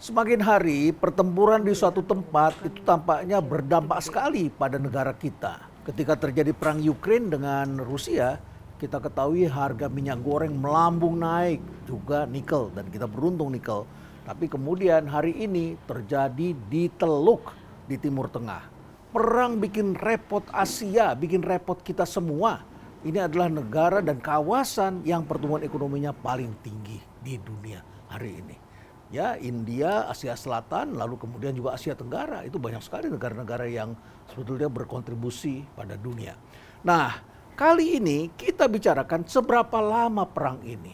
Semakin hari, pertempuran di suatu tempat itu tampaknya berdampak sekali pada negara kita. Ketika terjadi perang Ukraina dengan Rusia, kita ketahui harga minyak goreng melambung naik, juga nikel, dan kita beruntung nikel. Tapi kemudian hari ini terjadi di Teluk di Timur Tengah. Perang bikin repot Asia, bikin repot kita semua. Ini adalah negara dan kawasan yang pertumbuhan ekonominya paling tinggi di dunia hari ini. Ya, India, Asia Selatan, lalu kemudian juga Asia Tenggara. Itu banyak sekali negara-negara yang sebetulnya berkontribusi pada dunia. Nah, kali ini kita bicarakan seberapa lama perang ini.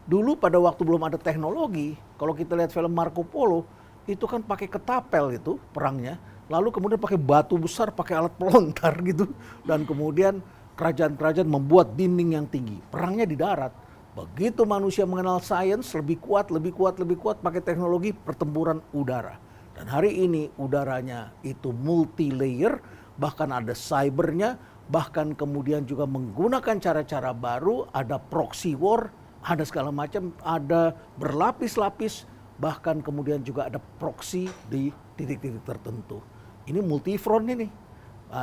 Dulu pada waktu belum ada teknologi, kalau kita lihat film Marco Polo, itu kan pakai ketapel itu perangnya. Lalu kemudian pakai batu besar, pakai alat pelontar gitu. Dan kemudian kerajaan-kerajaan membuat dinding yang tinggi. Perangnya di darat. Begitu manusia mengenal sains lebih kuat pakai teknologi pertempuran udara. Dan hari ini udaranya itu multi layer, bahkan ada cybernya, bahkan kemudian juga menggunakan cara-cara baru, ada proxy war, ada segala macam, ada berlapis-lapis, bahkan kemudian juga ada proxy di titik-titik tertentu. Ini multi front ini.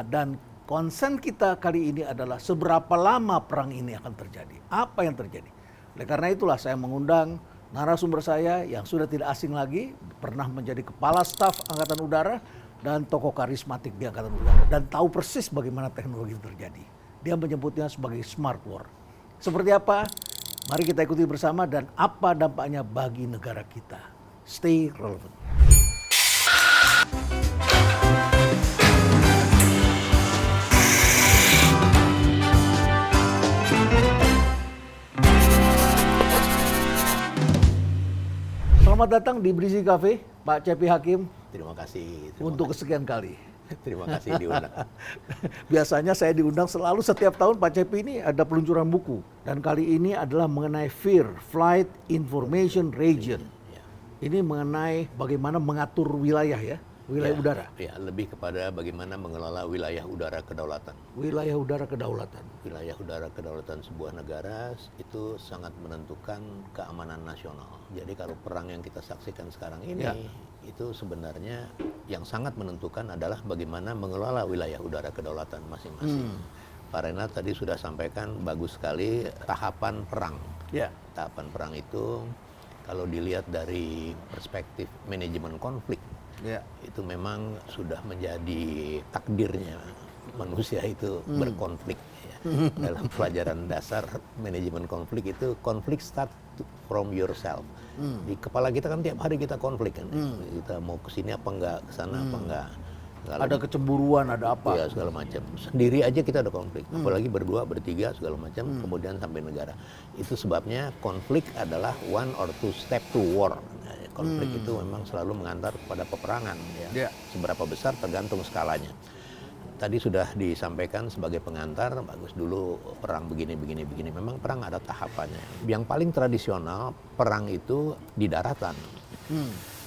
Dan konsen kita kali ini adalah seberapa lama perang ini akan terjadi. Apa yang terjadi? Oleh karena itulah saya mengundang narasumber saya yang sudah tidak asing lagi, pernah menjadi kepala staf Angkatan Udara dan tokoh karismatik di Angkatan Udara dan tahu persis bagaimana teknologi itu terjadi. Dia menyebutnya sebagai smart war. Seperti apa? Mari kita ikuti bersama dan apa dampaknya bagi negara kita. Stay relevant. Selamat datang di Brizi Cafe, Pak Cepi Hakim. Terima kasih. Untuk kesekian kali. Terima kasih diundang. Biasanya saya diundang selalu setiap tahun Pak Cepi ini ada peluncuran buku. Dan kali ini adalah mengenai FIR, Flight Information Region. Ya. Ini mengenai bagaimana mengatur wilayah ya, wilayah udara. Ya, lebih kepada bagaimana mengelola wilayah udara kedaulatan. Wilayah udara kedaulatan. Wilayah udara kedaulatan sebuah negara itu sangat menentukan keamanan nasional. Jadi kalau perang yang kita saksikan sekarang ini, itu sebenarnya yang sangat menentukan adalah bagaimana mengelola wilayah udara kedaulatan masing-masing. Pak Renat tadi sudah sampaikan bagus sekali tahapan perang. Ya. Tahapan perang itu kalau dilihat dari perspektif manajemen konflik, itu memang sudah menjadi takdirnya manusia itu berkonflik. Dalam pelajaran dasar manajemen konflik itu konflik start from yourself. Di kepala kita kan tiap hari kita konflik kan. Kita mau ke sini apa enggak, ke sana apa enggak. Ada kecemburuan, ada apa? Ya, segala macam. Sendiri aja kita ada konflik, apalagi berdua, bertiga, segala macam, kemudian sampai negara. Itu sebabnya konflik adalah one or two step to war. Konflik itu memang selalu mengantar kepada peperangan. Ya. Seberapa besar tergantung skalanya. Tadi sudah disampaikan sebagai pengantar, bagus dulu perang begini. Memang perang ada tahapannya. Yang paling tradisional, perang itu di daratan.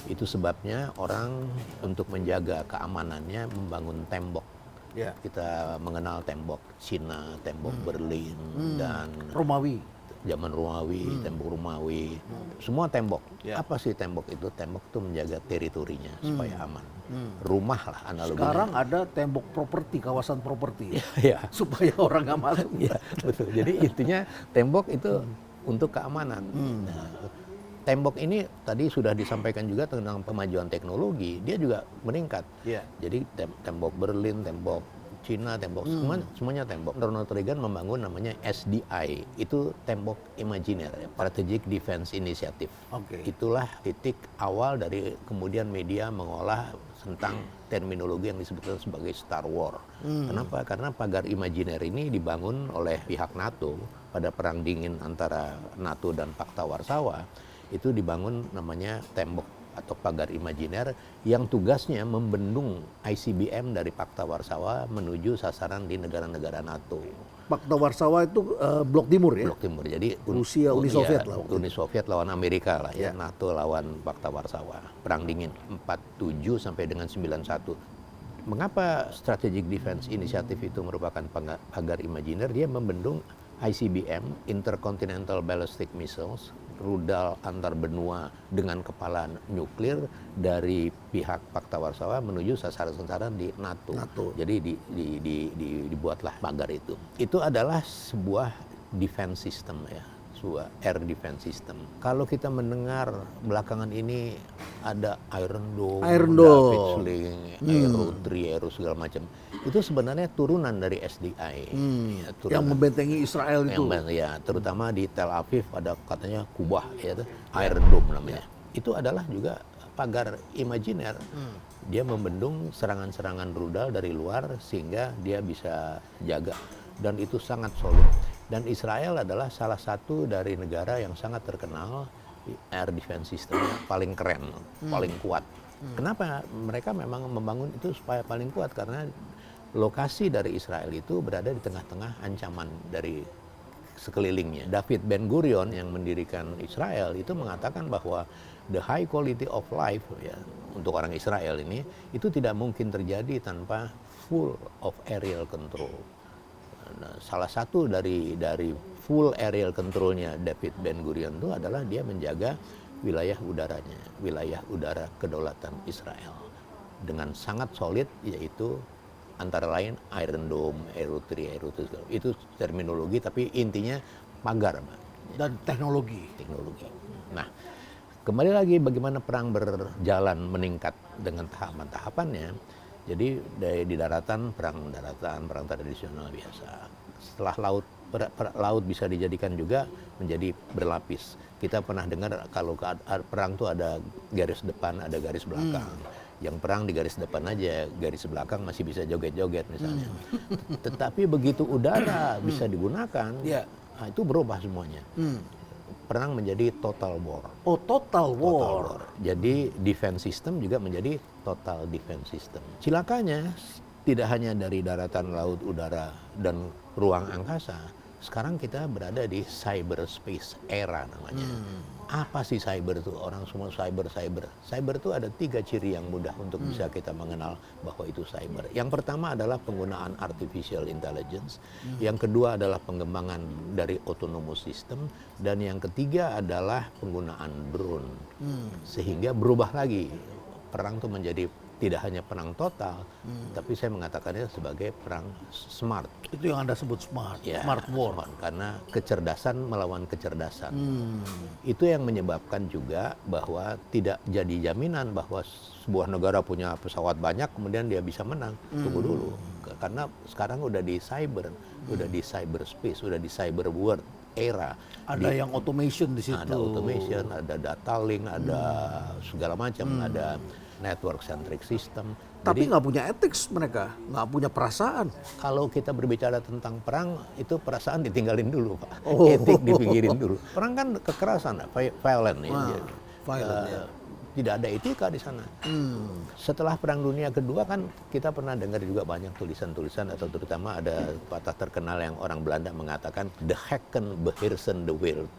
Itu sebabnya orang untuk menjaga keamanannya membangun tembok. Kita mengenal tembok Cina, tembok Berlin, dan Romawi. Zaman Romawi, tembok Romawi, semua tembok. Apa sih tembok itu? Tembok itu menjaga teritorinya supaya aman. Rumah lah analoginya. Sekarang ada tembok properti, kawasan properti, supaya orang nggak masuk. Betul. Jadi intinya tembok itu untuk keamanan. Nah, tembok ini tadi sudah disampaikan juga tentang kemajuan teknologi, dia juga meningkat. Jadi tembok Berlin, tembok Cina, tembok semuanya tembok. Ronald Reagan membangun namanya SDI, itu tembok imajiner, Strategic Defense Initiative. Itulah titik awal dari kemudian media mengolah tentang terminologi yang disebutkan sebagai Star War. Kenapa? Karena pagar imajiner ini dibangun oleh pihak NATO pada perang dingin antara NATO dan Pakta Warsawa. Itu dibangun namanya tembok atau pagar imajiner yang tugasnya membendung ICBM dari Pakta Warsawa menuju sasaran di negara-negara NATO. Pakta Warsawa itu blok timur ya? Blok timur. Jadi Rusia, Uni Soviet lah. Uni Soviet lawan Amerika lah ya. NATO lawan Pakta Warsawa. Perang dingin 47 sampai dengan 91. Mengapa Strategic Defense Initiative itu merupakan pagar imajiner? Dia membendung ICBM, Intercontinental Ballistic Missiles, rudal antar benua dengan kepala nuklir dari pihak Pakta Warsawa menuju sasaran-sasaran di NATO. Jadi dibuatlah pagar itu. Itu adalah sebuah defense system ya, sebuah air defense system. Kalau kita mendengar belakangan ini ada Iron Dome, David Sling, Aero 3, Aero segala macam, itu sebenarnya turunan dari SDI. Ya, turunan. Yang membentengi Israel itu. Ya, terutama di Tel Aviv ada katanya Kubah, ya, Iron Dome namanya. Itu adalah juga pagar imajiner. Dia membendung serangan-serangan rudal dari luar sehingga dia bisa jaga. Dan itu sangat solid. Dan Israel adalah salah satu dari negara yang sangat terkenal air defense systemnya paling keren, paling kuat. Kenapa? Mereka memang membangun itu supaya paling kuat karena lokasi dari Israel itu berada di tengah-tengah ancaman dari sekelilingnya. David Ben-Gurion yang mendirikan Israel itu mengatakan bahwa the high quality of life ya untuk orang Israel ini itu tidak mungkin terjadi tanpa full of aerial control. Nah, salah satu dari full aerial controlnya David Ben-Gurion itu adalah dia menjaga wilayah udaranya, wilayah udara kedaulatan Israel dengan sangat solid, yaitu antara lain Iron Dome, Aero 3, Aero 2, itu terminologi tapi intinya pagar, Pak. Dan teknologi. Nah, kembali lagi bagaimana perang berjalan meningkat dengan tahapan-tahapannya. Jadi di daratan, perang tradisional biasa. Setelah laut bisa dijadikan juga menjadi berlapis. Kita pernah dengar kalau perang itu ada garis depan, ada garis belakang. Yang perang di garis depan aja, garis belakang masih bisa joget-joget misalnya. Tetapi begitu udara bisa digunakan, nah itu berubah semuanya. Perang menjadi total war. Oh, total war. Jadi defense system juga menjadi total defense system. Cilakanya tidak hanya dari daratan, laut, udara, dan ruang angkasa. Sekarang kita berada di cyberspace era namanya. Apa sih cyber itu? Orang semua cyber. Cyber itu ada 3 ciri yang mudah untuk bisa kita mengenal bahwa itu cyber. Yang pertama adalah penggunaan artificial intelligence. Yang kedua adalah pengembangan dari autonomous system. Dan yang ketiga adalah penggunaan drone. Sehingga berubah lagi. Perang itu menjadi tidak hanya perang total, tapi saya mengatakannya sebagai perang smart. Itu yang Anda sebut smart, Ya, smart war. smart, karena kecerdasan melawan kecerdasan. Itu yang menyebabkan juga bahwa tidak jadi jaminan bahwa sebuah negara punya pesawat banyak kemudian dia bisa menang. Tunggu dulu, karena sekarang udah di cyber, udah di cyberspace, udah di cyber world era. Ada yang automation di situ. Ada automation, ada data link, ada segala macam, ada network centric system. Tapi nggak punya ethics mereka, nggak punya perasaan. Kalau kita berbicara tentang perang, itu perasaan ditinggalin dulu, Pak. Oh. Etik dipikirin dulu. Perang kan kekerasan, violent ya. Violent, ya. Tidak ada etika di sana. Setelah Perang Dunia Kedua kan kita pernah dengar juga banyak tulisan-tulisan atau terutama ada patah terkenal yang orang Belanda mengatakan the Hekken beheersen the world.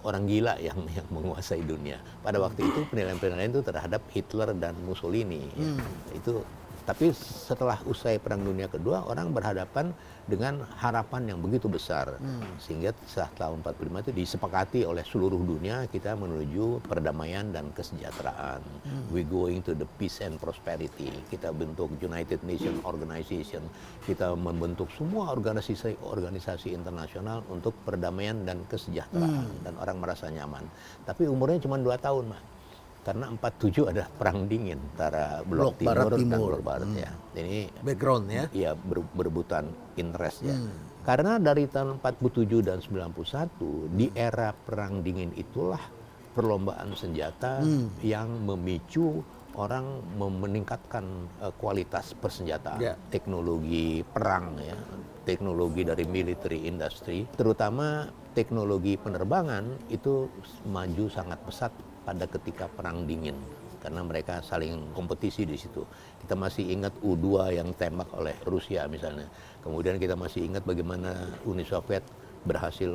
Orang gila yang menguasai dunia. Pada waktu itu penilaian-penilaian itu terhadap Hitler dan Mussolini. Ya. Itu, tapi setelah usai Perang Dunia Kedua, orang berhadapan dengan harapan yang begitu besar. Sehingga setelah tahun 45 itu disepakati oleh seluruh dunia kita menuju perdamaian dan kesejahteraan. We going to the peace and prosperity. Kita bentuk United Nations Organization. Kita membentuk semua organisasi internasional untuk perdamaian dan kesejahteraan. Dan orang merasa nyaman. Tapi umurnya cuma 2 tahun, Mas. Karena 47 ada perang dingin antara blok timur dan blok barat ya. Ini background ya. Iya, berebutan interest ya. Karena dari tahun 47 dan 91 di era perang dingin itulah perlombaan senjata yang memicu orang meningkatkan kualitas persenjataan, teknologi perang ya, teknologi dari military industry, terutama teknologi penerbangan itu maju sangat pesat pada ketika perang dingin karena mereka saling kompetisi di situ. Kita masih ingat U-2 yang tembak oleh Rusia misalnya. Kemudian kita masih ingat bagaimana Uni Soviet berhasil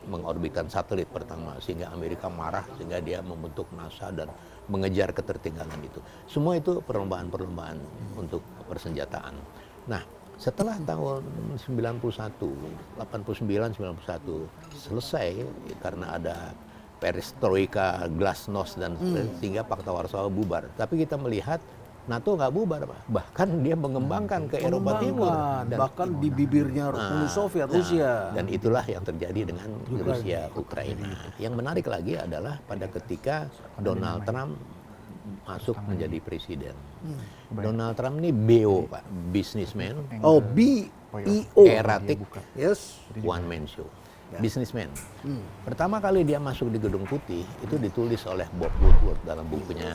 mengorbitkan satelit pertama sehingga Amerika marah sehingga dia membentuk NASA dan mengejar ketertinggalan itu. Semua itu perlombaan-perlombaan untuk persenjataan. Nah, Setelah tahun 91, 89, 91 selesai karena ada perestroika, glasnost dan sehingga Pakta Warsawa bubar. Tapi kita melihat NATO nggak bubar, Pak. Bahkan dia mengembangkan ke Eropa Timur dan bahkan di bibirnya Uni Soviet, Rusia. dan itulah yang terjadi dengan Rusia Ukraina. Yang menarik lagi adalah pada ketika Donald Trump masuk menjadi presiden. Donald Trump ini BO, Pak, businessman, Oh, BEO. erratic, Yes. one man show. Businessman. Pertama kali dia masuk di Gedung Putih itu ditulis oleh Bob Woodward dalam bukunya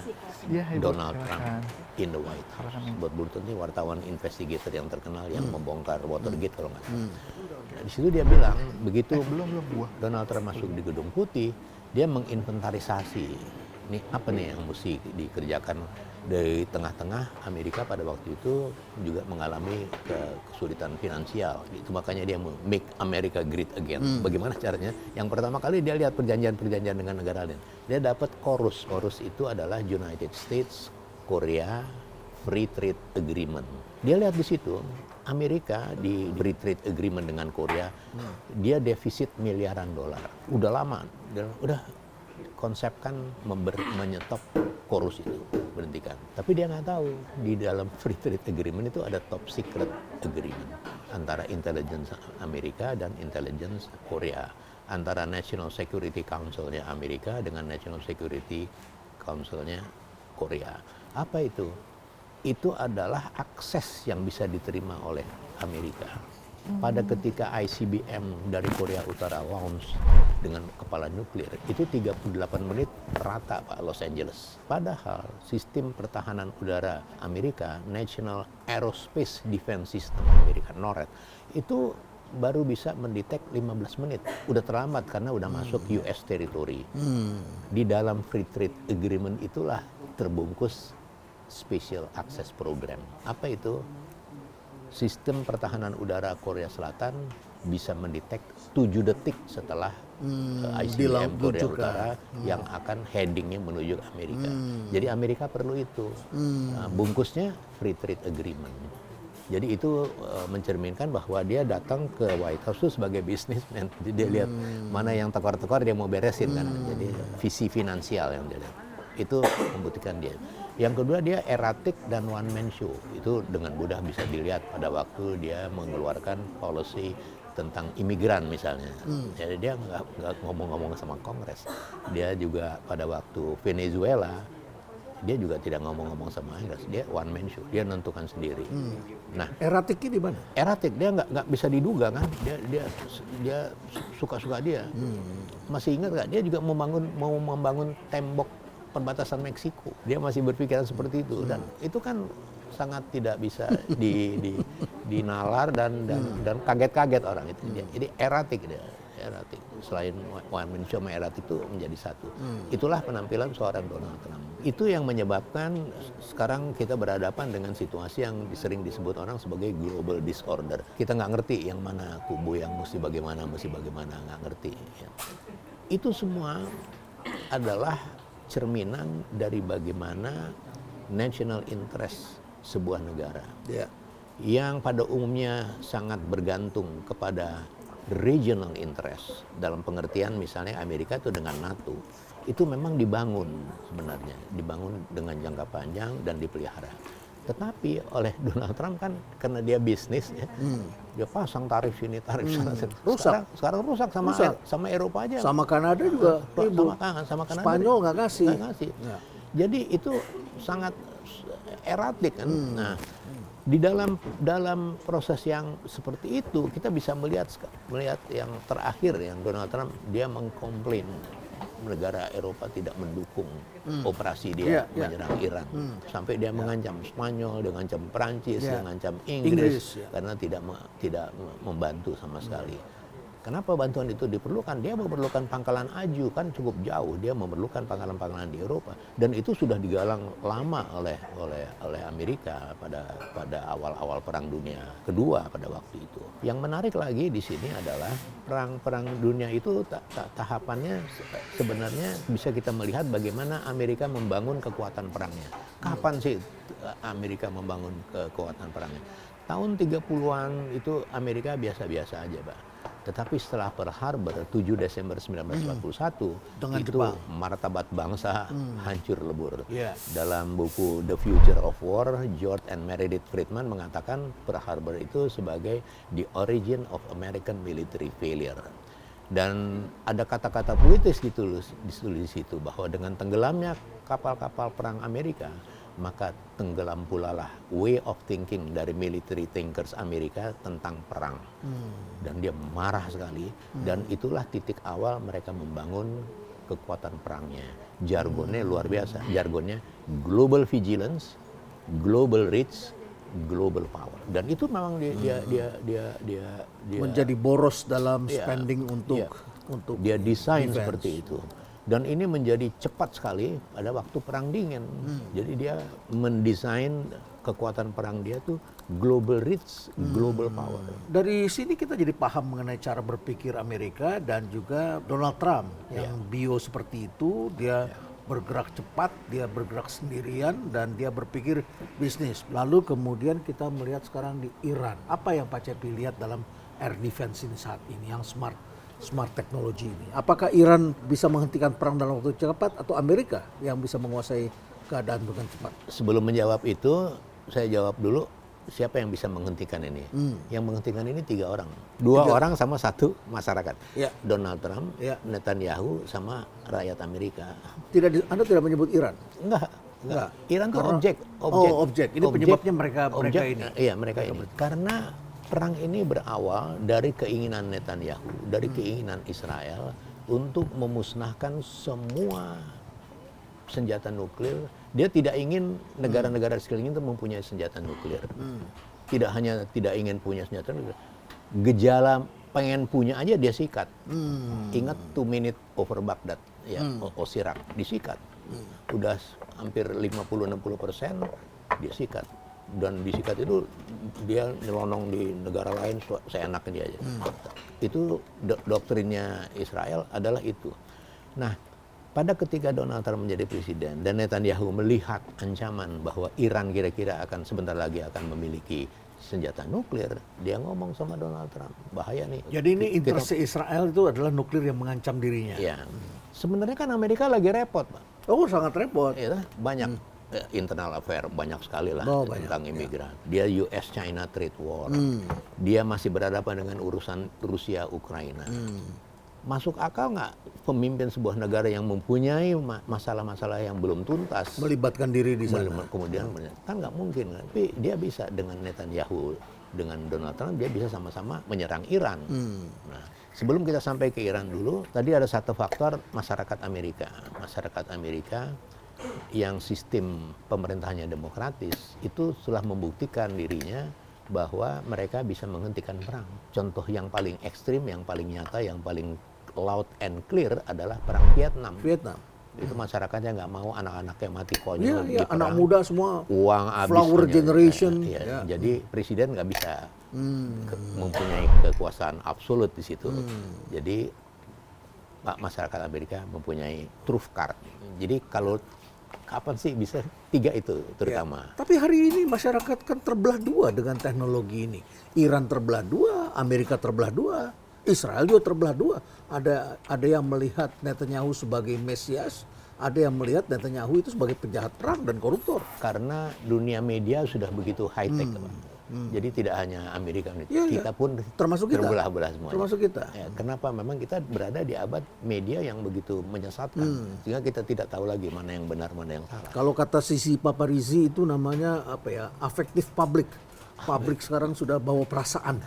Donald Trump in the White House. Bob Woodward ini wartawan investigator yang terkenal yang membongkar Watergate kalau nggak salah. Nah, di situ dia bilang begitu Donald Trump masuk di Gedung Putih, dia menginventarisasi ini apa nih yang mesti dikerjakan. Dari tengah-tengah Amerika pada waktu itu juga mengalami kesulitan finansial. Itu makanya dia make America great again. Bagaimana caranya? Yang pertama kali dia lihat perjanjian-perjanjian dengan negara lain. Dia dapat KORUS. KORUS itu adalah United States Korea Free Trade Agreement. Dia lihat di situ Amerika di Free Trade Agreement dengan Korea, dia defisit miliaran dolar. Udah lama, udah konsepkan menyetop KORUS itu, berhentikan. Tapi dia nggak tahu di dalam Free Trade Agreement itu ada top secret agreement antara intelligence Amerika dan intelligence Korea, antara National Security Council-nya Amerika dengan National Security Council-nya Korea. Apa itu? Itu adalah akses yang bisa diterima oleh Amerika. Pada ketika ICBM dari Korea Utara launch dengan kepala nuklir, itu 38 menit rata, Pak, Los Angeles. Padahal sistem pertahanan udara Amerika, National Aerospace Defense System Amerika, NORAD, itu baru bisa mendetek 15 menit. Udah terlambat karena udah masuk US territory. Di dalam Free Trade Agreement itulah terbungkus Special Access Program. Apa itu? Sistem pertahanan udara Korea Selatan bisa mendetek 7 detik setelah ICBM Korea Utara yang akan headingnya menuju Amerika. Jadi Amerika perlu itu. Bungkusnya Free Trade Agreement. Jadi itu mencerminkan bahwa dia datang ke White House itu sebagai businessman. Jadi dia lihat mana yang tekor-tekor dia mau beresin kan. Jadi visi finansial yang dia lihat. Itu membuktikan dia. Yang kedua, dia erratic dan one man show. Itu dengan mudah bisa dilihat pada waktu dia mengeluarkan policy tentang imigran misalnya. Jadi dia nggak ngomong-ngomong sama Kongres. Dia juga pada waktu Venezuela, dia juga tidak ngomong-ngomong sama Inggris. Dia one man show. Dia menentukan sendiri. Nah, Erratic ini mana? erratic dia nggak bisa diduga kan. Dia suka-suka dia. Masih ingat nggak? Dia juga mau membangun tembok perbatasan Meksiko. Dia masih berpikiran seperti itu dan itu kan sangat tidak bisa dinalar dan kaget-kaget orang itu. Jadi erratic dia. Erratic. Selain one man show sama erratic itu menjadi satu. Itulah penampilan seorang Donald Trump. Itu yang menyebabkan sekarang kita berhadapan dengan situasi yang sering disebut orang sebagai global disorder. Kita nggak ngerti yang mana kubu yang mesti bagaimana, nggak ngerti. Ya. Itu semua adalah cerminan dari bagaimana national interest sebuah negara yang pada umumnya sangat bergantung kepada regional interest dalam pengertian misalnya Amerika itu dengan NATO itu memang dibangun sebenarnya dengan jangka panjang dan dipelihara. Tetapi oleh Donald Trump kan karena dia bisnis ya, dia pasang tarif sini, tarif sana. Sekarang rusak sama Eropa aja. Sama Kanada juga. Sama Kanada. Spanyol nggak ngasih. Ya. Jadi itu sangat eratik kan. Nah, di dalam proses yang seperti itu kita bisa melihat yang terakhir yang Donald Trump dia mengkomplain negara Eropa tidak mendukung operasi dia menyerang Iran. Sampai dia mengancam Spanyol, dia mengancam Perancis, dia mengancam Inggris karena tidak membantu sama sekali. Kenapa bantuan itu diperlukan? Dia memerlukan pangkalan aju, kan cukup jauh. Dia memerlukan pangkalan-pangkalan di Eropa. Dan itu sudah digalang lama oleh Amerika pada awal-awal Perang Dunia Kedua pada waktu itu. Yang menarik lagi di sini adalah perang dunia itu tahapannya sebenarnya bisa kita melihat bagaimana Amerika membangun kekuatan perangnya. Kapan sih Amerika membangun kekuatan perangnya? tahun 30-an itu Amerika biasa-biasa aja, Pak. Tetapi setelah Pearl Harbor 7 Desember 1941 Dengan itu Jepang. martabat bangsa hancur lebur. Yeah. Dalam buku The Future of War, George and Meredith Friedman mengatakan Pearl Harbor itu sebagai the origin of American military failure. Dan ada kata-kata puitis ditulis di situ bahwa dengan tenggelamnya kapal-kapal perang Amerika, maka tenggelam pula lah way of thinking dari military thinkers Amerika tentang perang. Dan dia marah sekali, dan itulah titik awal mereka membangun kekuatan perangnya. Jargonnya luar biasa, jargonnya global vigilance, global reach, global power. Dan itu memang dia Menjadi boros dalam Iya, spending untuk dia desain defense. seperti itu. Dan ini menjadi cepat sekali pada waktu perang dingin. Jadi dia mendesain kekuatan perang dia tuh global reach, global power. Dari sini kita jadi paham mengenai cara berpikir Amerika dan juga Donald Trump yang bio seperti itu, dia bergerak cepat, dia bergerak sendirian dan dia berpikir bisnis. Lalu kemudian kita melihat sekarang di Iran. Apa yang Pak Cepi lihat dalam air defense ini saat ini yang smart technology ini? Apakah Iran bisa menghentikan perang dalam waktu cepat atau Amerika yang bisa menguasai keadaan dengan cepat? Sebelum menjawab itu, saya jawab dulu siapa yang bisa menghentikan ini. Yang menghentikan ini 3 orang. 2 orang sama 1 masyarakat. Ya. Donald Trump, Ya. Netanyahu, sama rakyat Amerika. Anda tidak menyebut Iran? Enggak. Iran itu Karena- objek. objek. Ini penyebabnya mereka ini. Iya, mereka ini. Karena perang ini berawal dari keinginan Netanyahu, dari keinginan Israel untuk memusnahkan semua senjata nuklir. Dia tidak ingin negara-negara sekeliling itu mempunyai senjata nuklir. Tidak hanya tidak ingin punya senjata nuklir, gejala pengen punya aja dia sikat. Ingat 2 minute over Baghdad, ya, Osirak disikat. Udah hampir 50-60% dia sikat. Dan disikat itu dia nyelonong di negara lain seenaknya dia aja. Itu doktrinnya Israel adalah itu. Nah, pada ketika Donald Trump menjadi presiden dan Netanyahu melihat ancaman bahwa Iran kira-kira akan sebentar lagi akan memiliki senjata nuklir, dia ngomong sama Donald Trump, bahaya nih. Jadi ini interest Israel itu adalah nuklir yang mengancam dirinya. Ya, sebenarnya kan Amerika lagi repot, Pak. Oh, sangat repot. Ya, banyak internal affair, banyak sekali lah tentang imigran. Dia US-China trade war. Dia masih berhadapan dengan urusan Rusia-Ukraina. Masuk akal nggak pemimpin sebuah negara yang mempunyai masalah-masalah yang belum tuntas Melibatkan diri di sana. kemudian kan nggak mungkin kan? Tapi dia bisa dengan Netanyahu, dengan Donald Trump, dia bisa sama-sama menyerang Iran. Nah, sebelum kita sampai ke Iran dulu, tadi ada satu faktor masyarakat Amerika. Masyarakat Amerika yang sistem pemerintahnya demokratis itu telah membuktikan dirinya bahwa mereka bisa menghentikan perang. Contoh yang paling ekstrim, yang paling nyata, yang paling loud and clear adalah perang Vietnam. Itu masyarakatnya nggak mau anak-anaknya mati konyol di perang. Anak muda semua. Uang habis. Flower generation. Jadi presiden nggak bisa mempunyai kekuasaan absolut di situ. Jadi masyarakat Amerika mempunyai truth card. Jadi kalau kapan sih bisa 3 itu terutama. Tapi hari ini masyarakat kan terbelah 2 dengan teknologi ini. Iran terbelah 2, Amerika terbelah 2, Israel juga terbelah 2. Ada yang melihat Netanyahu sebagai Mesias, ada yang melihat Netanyahu itu sebagai penjahat perang dan koruptor. Karena dunia media sudah begitu high tech, Jadi tidak hanya Amerika, kita pun termasuk kita. Terbelah-belah semuanya. Termasuk kita. Ya, kenapa? Memang kita berada di abad media yang begitu menyesatkan, sehingga kita tidak tahu lagi mana yang benar, mana yang salah. Kalau kata Sisi Paparizi itu namanya apa ya? Affective public. Publik sekarang sudah bawa perasaan.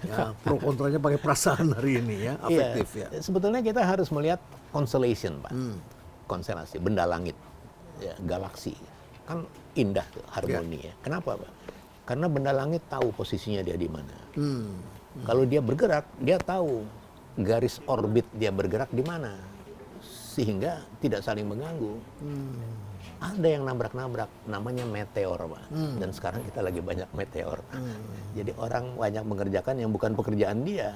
Ya, pro kontranya pakai perasaan hari ini ya, afektif ya. Sebetulnya kita harus melihat constellation, Pak. Konstelasi, benda langit, ya, galaksi. Kan indah tuh, harmoni ya. Kenapa, Pak? Karena benda langit tahu posisinya dia di mana. Kalau dia bergerak, dia tahu garis orbit dia bergerak di mana. Sehingga tidak saling mengganggu. Ada yang nabrak-nabrak, namanya meteor, Pak. Dan sekarang kita lagi banyak meteor. Jadi orang banyak mengerjakan yang bukan pekerjaan dia.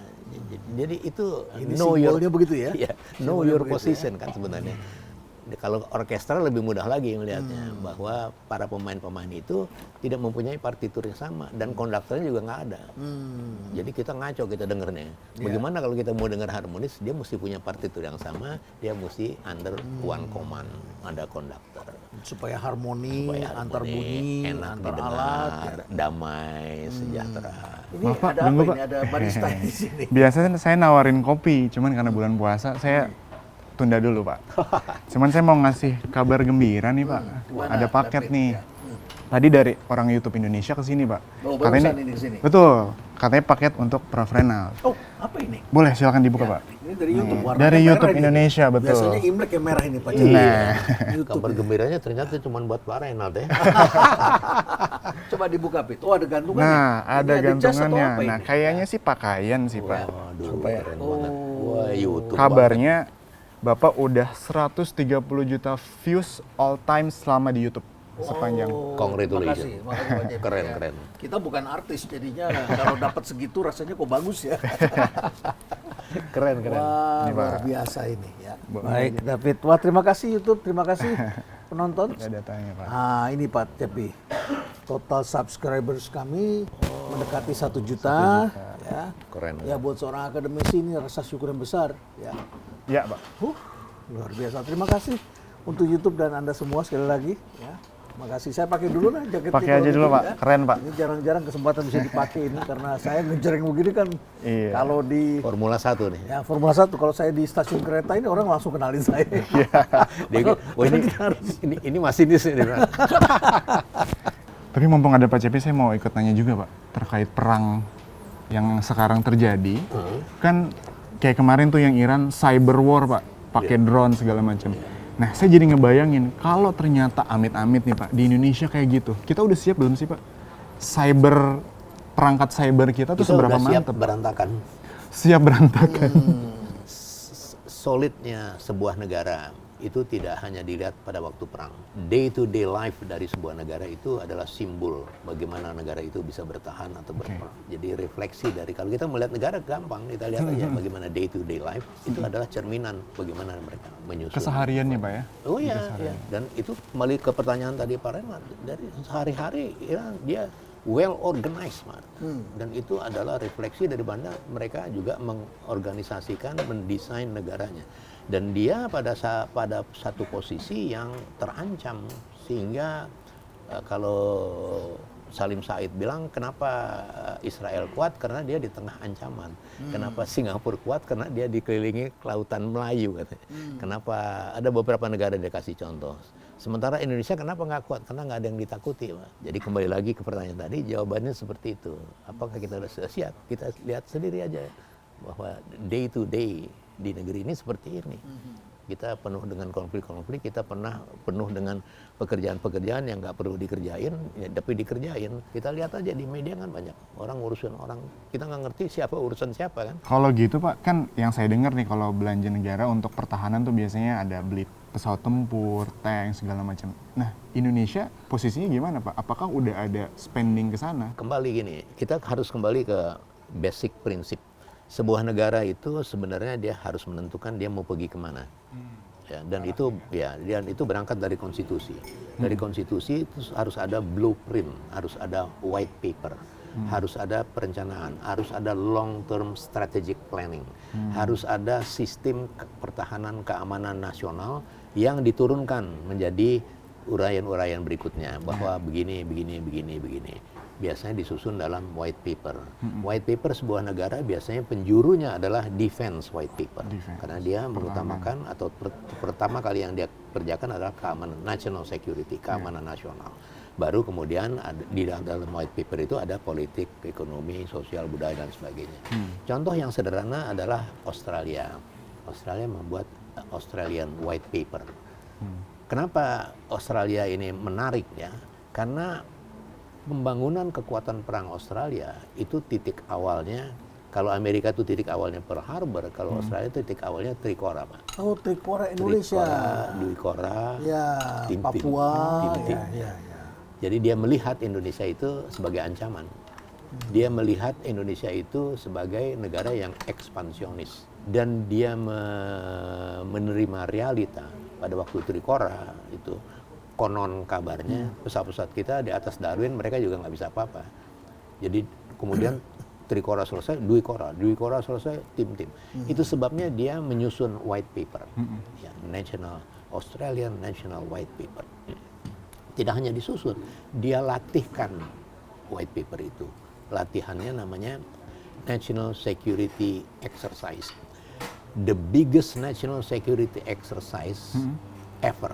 Jadi itu Ini know your, simbolnya begitu ya? know your position kan sebenarnya. Kalau orkestra lebih mudah lagi melihatnya, bahwa para pemain-pemain itu tidak mempunyai partitur yang sama dan konduktornya juga nggak ada. Jadi kita ngaco kita dengernya. Bagaimana kalau kita mau dengar harmonis, dia mesti punya partitur yang sama, dia mesti under one command, ada konduktor. Supaya harmoni, antar bunyi, enak antar didengar, alat. damai, sejahtera. Ini Maaf, Pak, ada apa tunggu, ini? Pak. Ada barista di sini. Biasanya saya nawarin kopi, cuman karena bulan puasa saya tunda dulu, Pak. Cuman saya mau ngasih kabar gembira nih, Pak. Gimana, Ada paket David? nih. Ya. Tadi dari orang YouTube Indonesia ke sini, Pak. Oh, barusan ini ke sini. Betul. Katanya paket untuk Prof. Renald. Oh, apa ini? Boleh, silakan dibuka, Pak. Ini dari YouTube. warnanya Dari merah YouTube ini. Indonesia, betul. Biasanya Imlek yang merah ini, Pak. Nah. YouTube. Kabar gembiranya ternyata cuma buat Pak Renald ya. Coba dibuka, Pit. Oh, ada gantungan. Nah, nih. ada Ini jas atau gantungannya. apa Nah, ini? kayaknya sih pakaian sih, Pak. Waduh, keren banget. Wah, YouTube. Kabarnya Bapak udah 130 juta views all time selama di YouTube sepanjang. Congratulations. Makasih banyak. Keren, Ya. keren. Kita bukan artis, jadinya kalau dapat segitu rasanya kok bagus ya. Keren, keren. Wah, Ini, luar Pak. biasa ini ya. Boleh. Baik, David. Wah, terima kasih YouTube, terima kasih penonton. Ada datanya, Pak. Ah, ini Pak Cepi. Total subscribers kami mendekati 1 juta, ya. Keren. Ya, buat seorang akademisi ini rasa syukur yang besar, ya. Ya, Pak. Luar biasa. Terima kasih untuk YouTube dan Anda semua sekali lagi, ya. Makasih. Saya pakai dulu lah jaket Pakai ini aja kalau dulu, gitu, Pak. ya. Keren, Pak. Ini jarang-jarang kesempatan bisa dipakai ini karena saya ngejreng begini kan. Iya. Kalau di Formula 1 nih. ya Formula 1 kalau saya di stasiun kereta ini orang langsung kenalin saya. Dia, oh ini masinis ini. Tapi mumpung ada Pak Cepi, saya mau ikut nanya juga, Pak, terkait perang yang sekarang terjadi. Kan kayak kemarin tuh yang Iran cyber war, Pak, pakai drone segala macam. Nah, saya jadi ngebayangin kalau ternyata amit-amit nih, Pak, di Indonesia kayak gitu. Kita udah siap belum sih, Pak? Perangkat cyber kita tuh Kita seberapa udah siap mantep, Pak? berantakan. Siap berantakan. Solidnya sebuah negara itu tidak hanya dilihat pada waktu perang. Day to day life dari sebuah negara itu adalah simbol bagaimana negara itu bisa bertahan atau berperang. Jadi refleksi dari, kalau kita melihat negara gampang, kita lihat aja bagaimana day to day life itu adalah cerminan bagaimana mereka menyusun. Kesehariannya, Pak, ya? Oh iya, iya. Dan itu kembali ke pertanyaan tadi Pak Renat, dari sehari-hari ya, dia well organized, Mas. Dan itu adalah refleksi dari mana mereka juga mengorganisasikan, mendesain negaranya. Dan dia pada satu posisi yang terancam, sehingga kalau Salim Said bilang kenapa Israel kuat, karena dia di tengah ancaman. Kenapa Singapura kuat, karena dia dikelilingi lautan Melayu katanya. Kenapa ada beberapa negara dia kasih contoh. Sementara Indonesia kenapa nggak kuat? Karena nggak ada yang ditakuti, Pak. Jadi kembali lagi ke pertanyaan tadi, jawabannya seperti itu. Apakah kita sudah siap? Kita lihat sendiri aja bahwa day to day di negeri ini seperti ini. Kita penuh dengan konflik-konflik, kita penuh dengan pekerjaan-pekerjaan yang nggak perlu dikerjain, ya, tapi dikerjain. Kita lihat aja di media kan banyak orang ngurusin orang, kita nggak ngerti siapa urusan siapa kan. Kalau gitu, Pak, kan yang saya dengar nih, kalau belanja negara untuk pertahanan tuh biasanya ada beli pesawat tempur, tank, segala macam. Nah, Indonesia posisinya gimana, Pak? Apakah udah ada spending ke sana? Kembali gini, kita harus kembali ke basic prinsip. Sebuah negara itu sebenarnya dia harus menentukan dia mau pergi kemana. Ya, dan itu berangkat dari konstitusi. Dari konstitusi itu harus ada blueprint, harus ada white paper, harus ada perencanaan, harus ada long term strategic planning, harus ada sistem pertahanan keamanan nasional yang diturunkan menjadi uraian-uraian berikutnya bahwa begini. Biasanya disusun dalam white paper. White paper sebuah negara biasanya penjurunya adalah defense white paper. Karena dia mengutamakan atau pertama kali yang dia kerjakan adalah keamanan, national security, keamanan nasional. Baru kemudian di dalam white paper itu ada politik, ekonomi, sosial, budaya dan sebagainya. Contoh yang sederhana adalah Australia. Australia membuat Australian white paper. Kenapa Australia ini menarik ya? Karena pembangunan kekuatan perang Australia itu titik awalnya, kalau Amerika itu titik awalnya Pearl Harbor, kalau Australia itu titik awalnya Trikora, Pak. Oh, Trikora Indonesia. Dwi Kora, Ya, Tim-tim. Papua. Tim-tim. Ya. Jadi dia melihat Indonesia itu sebagai ancaman. Dia melihat Indonesia itu sebagai negara yang ekspansionis. Dan dia menerima realita pada waktu Trikora itu konon kabarnya pesawat-pesawat kita di atas Darwin mereka juga nggak bisa apa-apa. Jadi kemudian Trikora selesai, Dwi Kora selesai, tim-tim. Itu sebabnya dia menyusun white paper, ya, Australian National White Paper. Tidak hanya disusun, dia latihkan white paper itu. Latihannya namanya National Security Exercise. The biggest national security exercise ever.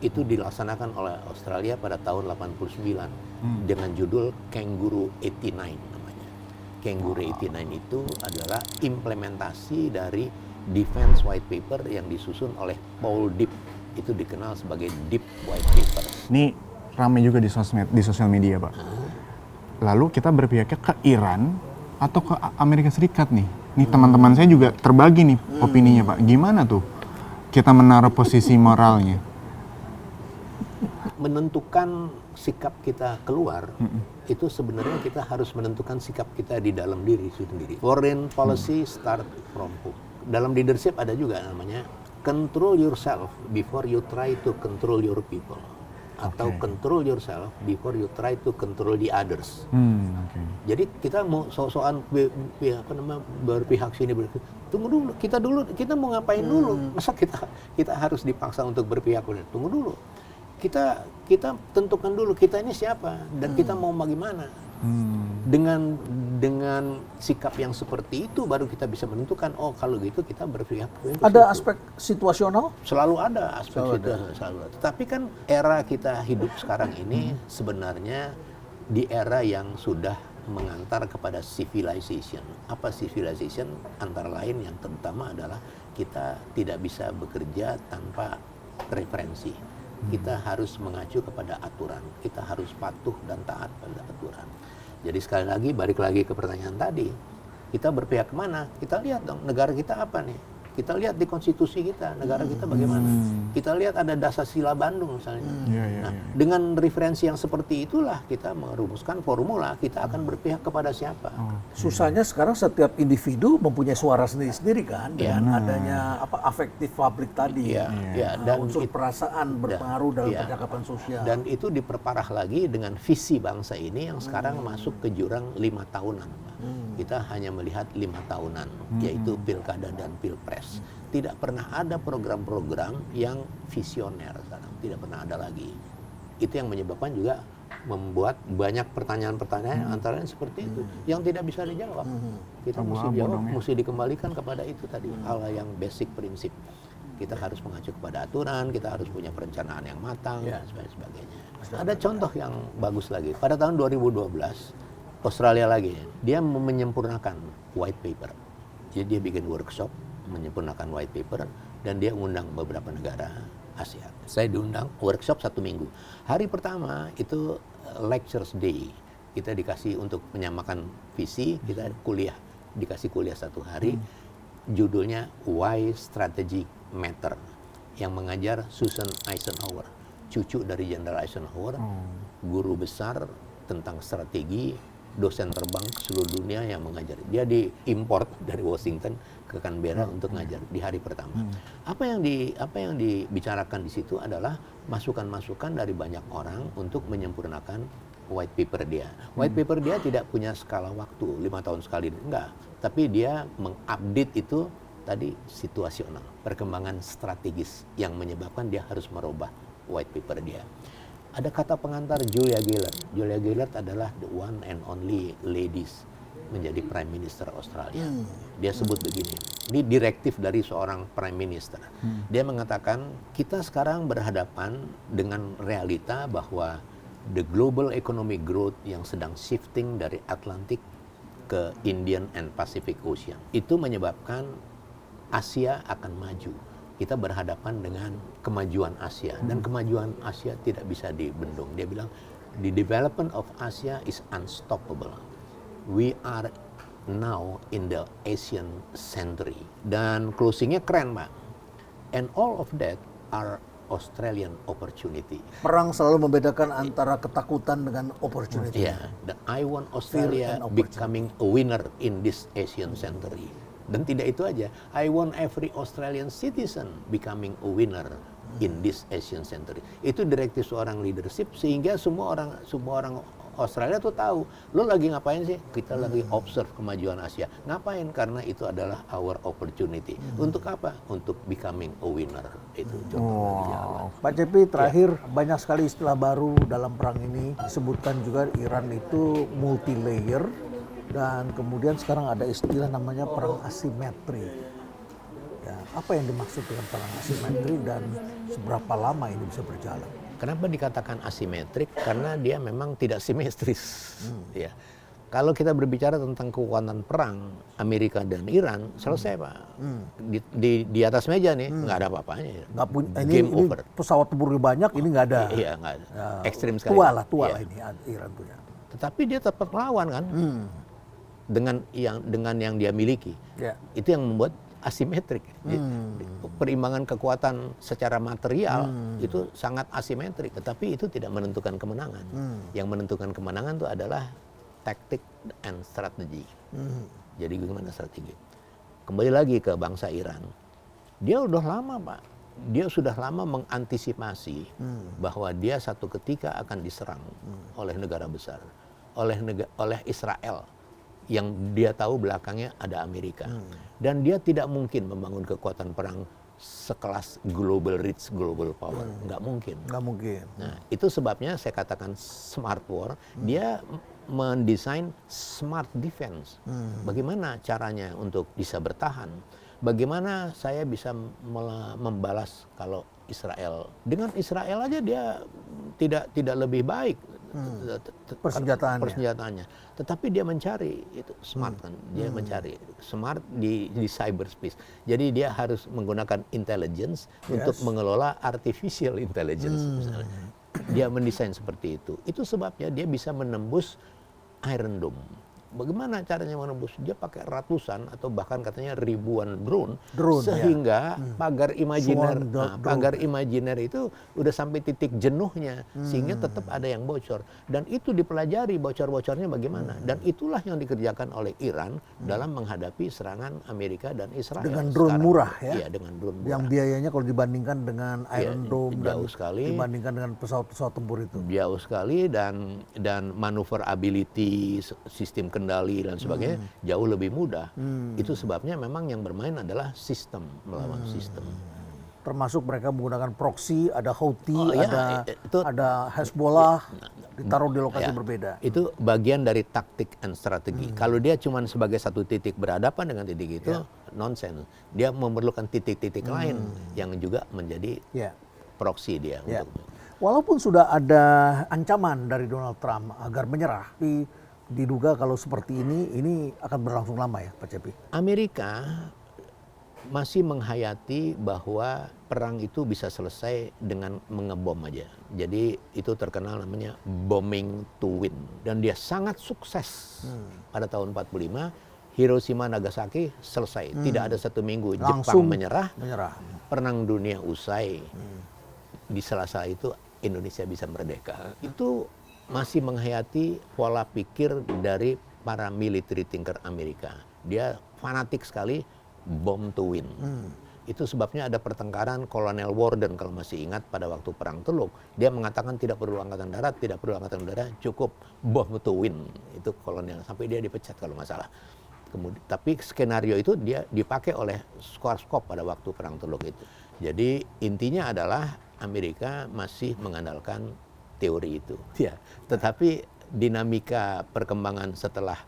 Itu dilaksanakan oleh Australia pada tahun 89 dengan judul Kangaroo 89 namanya. Kangaroo 89 itu adalah implementasi dari Defense White Paper yang disusun oleh Paul Dipp. Itu dikenal sebagai Dipp White Paper. Ini ramai juga di sosial media, Pak. Lalu kita berpihaknya ke Iran atau ke Amerika Serikat nih. Nih teman-teman saya juga terbagi nih opininya, Pak. Gimana tuh kita menaruh posisi moralnya? Menentukan sikap kita keluar, itu sebenarnya kita harus menentukan sikap kita di dalam diri sendiri. Foreign policy start from home. Dalam leadership ada juga namanya control yourself before you try to control your people. Atau control yourself before you try to control the others. Jadi kita mau sok-sokan berpihak sini, tunggu dulu, kita mau ngapain dulu? Masa kita harus dipaksa untuk berpihak? Tunggu dulu. Kita tentukan dulu kita ini siapa dan kita mau bagaimana. Dengan sikap yang seperti itu baru kita bisa menentukan, oh kalau gitu kita berpihak. Ada aspek situasional? Selalu ada aspek situasional. Selalu ada. Tapi kan era kita hidup sekarang ini sebenarnya di era yang sudah mengantar kepada civilization. Apa civilization? Antara lain yang terutama adalah kita tidak bisa bekerja tanpa referensi. Kita harus mengacu kepada aturan. Kita harus patuh dan taat pada aturan. Jadi sekali lagi, balik lagi ke pertanyaan tadi. Kita berpihak kemana? Kita lihat dong, negara kita apa nih? Kita lihat di konstitusi kita, negara kita bagaimana. Kita lihat ada Dasar-Sila Bandung misalnya. Dengan referensi yang seperti itulah kita merumuskan formula, kita akan berpihak kepada siapa. Susahnya sekarang setiap individu mempunyai suara sendiri-sendiri kan, dengan adanya afektif publik tadi. Dan unsur perasaan berpengaruh dalam percakapan sosial. Dan itu diperparah lagi dengan visi bangsa ini yang sekarang masuk ke jurang 5 tahunan. Kita hanya melihat 5 tahunan, yaitu pilkada dan pilpres. Tidak pernah ada program-program yang visioner sekarang, tidak pernah ada lagi. Itu yang menyebabkan juga membuat banyak pertanyaan-pertanyaan antara lain seperti itu yang tidak bisa dijawab. Kita mesti jawab, mesti dikembalikan kepada itu tadi, hal yang basic prinsip. Kita harus mengacu kepada aturan, kita harus punya perencanaan yang matang dan sebagainya. Ada contoh yang bagus lagi. Pada tahun 2012 Australia lagi, dia menyempurnakan white paper. Jadi dia bikin workshop menyempurnakan white paper dan dia undang beberapa negara Asia. Saya diundang workshop 1 minggu. Hari pertama itu lectures day. Kita dikasih untuk menyamakan visi, kita dikasih kuliah 1 hari. Judulnya Why Strategy Matter. Yang mengajar Susan Eisenhower, cucu dari Jenderal Eisenhower, guru besar tentang strategi, dosen terbang ke seluruh dunia yang mengajar. Dia diimport dari Washington ke Canberra untuk ngajar di hari pertama. Apa yang dibicarakan di situ adalah masukan-masukan dari banyak orang untuk menyempurnakan white paper dia. White paper dia tidak punya skala waktu 5 tahun sekali, enggak. Tapi dia mengupdate itu tadi situasional, perkembangan strategis yang menyebabkan dia harus merubah white paper dia. Ada kata pengantar Julia Gillard. Julia Gillard adalah the one and only ladies menjadi Prime Minister Australia. Dia sebut begini, ini direktif dari seorang Prime Minister. Dia mengatakan, kita sekarang berhadapan dengan realita bahwa the global economic growth yang sedang shifting dari Atlantik ke Indian and Pacific Ocean. Itu menyebabkan Asia akan maju. Kita berhadapan dengan kemajuan Asia dan kemajuan Asia tidak bisa dibendung. Dia bilang the development of Asia is unstoppable. We are now in the Asian century. Dan closingnya keren, Pak. And all of that are Australian opportunity. Perang selalu membedakan antara ketakutan dengan opportunity. Yeah, I want Australia becoming a winner in this Asian century. Dan tidak itu aja, I want every Australian citizen becoming a winner in this Asian century. Itu direktif seorang leadership sehingga semua orang Australia tuh tahu, lo lagi ngapain sih? Kita lagi observe kemajuan Asia. Ngapain? Karena itu adalah our opportunity. Untuk apa? Untuk becoming a winner. Itu contohnya. Pak Cepi, terakhir banyak sekali istilah baru dalam perang ini. Disebutkan juga Iran itu multi layer dan kemudian sekarang ada istilah namanya perang asimetri. Ya, apa yang dimaksud dengan perang asimetri dan seberapa lama ini bisa berjalan? Kenapa dikatakan asimetrik? Karena dia memang tidak simetris. Ya. Kalau kita berbicara tentang kekuatan perang Amerika dan Iran, selesai Pak. Di atas meja nih, nggak ada apa-apanya. Nggak punya, Game ini over. Pesawat tempurnya banyak, ini nggak ada. Iya, nggak ada. Ya, Ekstrim sekali. tua lah Iya. ini Iran punya. Tetapi dia tetap melawan kan, dengan yang dia miliki. Ya. Itu yang membuat asimetrik. Perimbangan kekuatan secara material itu sangat asimetrik, tetapi itu tidak menentukan kemenangan. Yang menentukan kemenangan itu adalah taktik and strategi. Jadi gimana strategi? Kembali lagi ke bangsa Iran. Dia udah lama Pak. Dia sudah lama mengantisipasi bahwa dia satu ketika akan diserang oleh negara besar, oleh Israel. Yang dia tahu belakangnya ada Amerika. Dan dia tidak mungkin membangun kekuatan perang sekelas global reach, global power. Nggak mungkin. Nggak mungkin. Nah, itu sebabnya saya katakan smart war. Dia mendesain smart defense. Bagaimana caranya untuk bisa bertahan? Bagaimana saya bisa membalas kalau Israel. Dengan Israel aja dia tidak lebih baik. Persenjataannya. Tetapi dia mencari itu smart kan, dia mencari smart di cyberspace. Jadi dia harus menggunakan intelligence untuk mengelola artificial intelligence. Misalnya. Dia mendesain seperti itu. Itu sebabnya dia bisa menembus Iron Dome. Bagaimana caranya menembus? Dia pakai ratusan atau bahkan katanya ribuan drone sehingga pagar imajiner, pagar imajiner itu udah sampai titik jenuhnya sehingga tetap ada yang bocor. Dan itu dipelajari bocor-bocornya bagaimana. Dan itulah yang dikerjakan oleh Iran dalam menghadapi serangan Amerika dan Israel. Dengan drone murah ya? Iya, dengan drone murah. Yang biayanya kalau dibandingkan dengan Iron Dome jauh sekali. Dibandingkan dengan pesawat-pesawat tempur itu. Jauh sekali dan maneuverability, sistem kendali dan sebagainya jauh lebih mudah. Itu sebabnya memang yang bermain adalah sistem, melawan sistem. Termasuk mereka menggunakan proxy, ada Houthi, itu ada Hezbollah, ditaruh di lokasi berbeda. Itu bagian dari taktik and strategi. Kalau dia cuma sebagai satu titik berhadapan dengan titik itu, nonsense. Dia memerlukan titik-titik lain yang juga menjadi proxy dia. Untuk walaupun sudah ada ancaman dari Donald Trump agar menyerah, tapi diduga kalau seperti ini akan berlangsung lama ya Pak Cepi? Amerika masih menghayati bahwa perang itu bisa selesai dengan mengebom aja. Jadi itu terkenal namanya bombing to win. Dan dia sangat sukses pada tahun 45. Hiroshima Nagasaki selesai. Tidak ada satu minggu langsung Jepang menyerah. Perang dunia usai. Di sela-sela itu Indonesia bisa merdeka. Itu masih menghayati pola pikir dari para military thinker Amerika. Dia fanatik sekali bomb to win. Itu sebabnya ada pertengkaran Kolonel Worden kalau masih ingat pada waktu Perang Teluk. Dia mengatakan tidak perlu angkatan darat, tidak perlu angkatan udara, cukup bomb to win. Itu kolonel, sampai dia dipecat kalau nggak salah. Kemudian, tapi skenario itu dia dipakai oleh Schwarzkopf pada waktu Perang Teluk itu. Jadi intinya adalah Amerika masih mengandalkan teori itu. Ya. Tetapi dinamika perkembangan setelah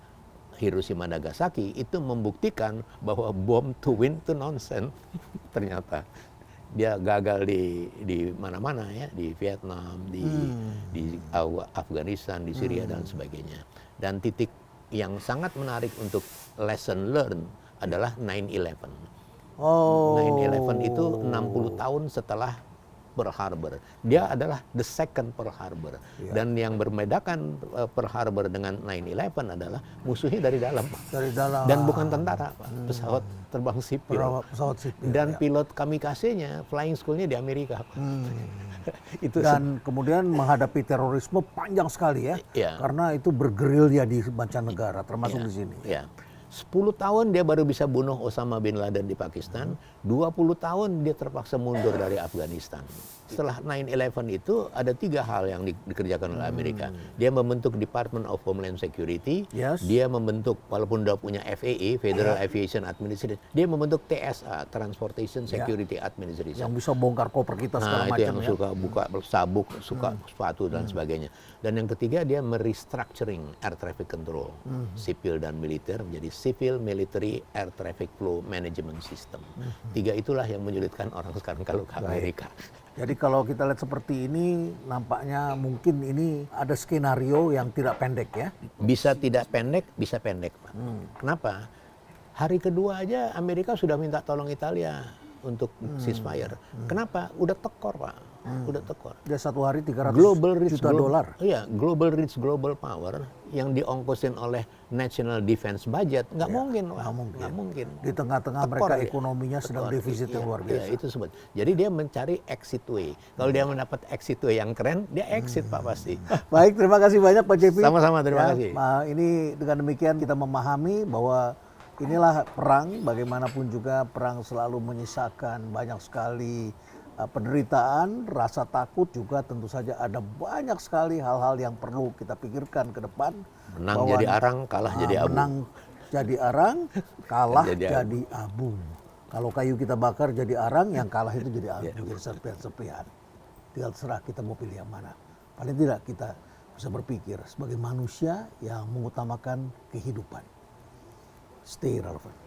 Hiroshima Nagasaki itu membuktikan bahwa bom to win itu nonsense. Ternyata dia gagal di mana-mana ya, di Vietnam, di Afghanistan, di Syria dan sebagainya. Dan titik yang sangat menarik untuk lesson learn adalah 9/11. 9/11 itu 60 tahun setelah Pearl Harbor. Dia adalah the second Pearl Harbor. Dan yang membedakan Pearl Harbor dengan 9/11 adalah musuhnya dari dalam. Dari dalam. Dan bukan tentara, Pak. Pesawat terbang sipil. Pesawat sipil. Dan pilot kamikaze-nya, flying school-nya di Amerika, Pak. Itu dan kemudian menghadapi terorisme panjang sekali ya. Karena itu bergerilya di mancanegara, termasuk di sini. Ya. 10 tahun dia baru bisa bunuh Osama bin Laden di Pakistan, 20 tahun dia terpaksa mundur dari Afghanistan. Setelah 9/11 itu ada 3 hal yang dikerjakan oleh Amerika. Dia membentuk Department of Homeland Security, dia membentuk, walaupun udah punya FAA, Federal Aviation Administration, dia membentuk TSA, Transportation Security Administration. Yang bisa bongkar koper kita segala Nah, macam itu yang suka buka sabuk, suka sepatu dan sebagainya. Dan yang ketiga dia merestructuring air traffic control, sipil dan militer menjadi Civil Military Air Traffic Flow Management System. 3 itulah yang menyulitkan orang sekarang kalau ke Amerika. Jadi kalau kita lihat seperti ini, nampaknya mungkin ini ada skenario yang tidak pendek ya. Bisa tidak pendek, bisa pendek, Pak. Kenapa? Hari kedua aja Amerika sudah minta tolong Italia untuk ceasefire. Kenapa? Udah tekor, Pak. Udah tekor. Dia satu hari 300 juta Global- dolar. Iya, global reach, global power yang diongkosin oleh national defense budget nggak mungkin, Pak. Nggak mungkin. Di tengah-tengah Tekor mereka ya. ekonominya sedang Tekor. defisit yang luar biasa. Iya, itu sebut. Jadi dia mencari exit way. Kalau dia mendapat exit way yang keren, dia exit, Pak, pasti. Baik, terima kasih banyak Pak Cepi. Sama-sama, terima kasih. Ini dengan demikian kita memahami bahwa inilah perang, bagaimanapun juga perang selalu menyisakan banyak sekali penderitaan, rasa takut, juga tentu saja ada banyak sekali hal-hal yang perlu kita pikirkan ke depan. Menang jadi arang, kalah jadi abu. Menang jadi arang, kalah Jadi jadi abu. Kalau kayu kita bakar jadi arang, yang kalah itu jadi abu, jadi serpihan-serpihan. Tinggal terserah kita mau pilih yang mana. Paling tidak kita bisa berpikir sebagai manusia yang mengutamakan kehidupan. Stay relevant.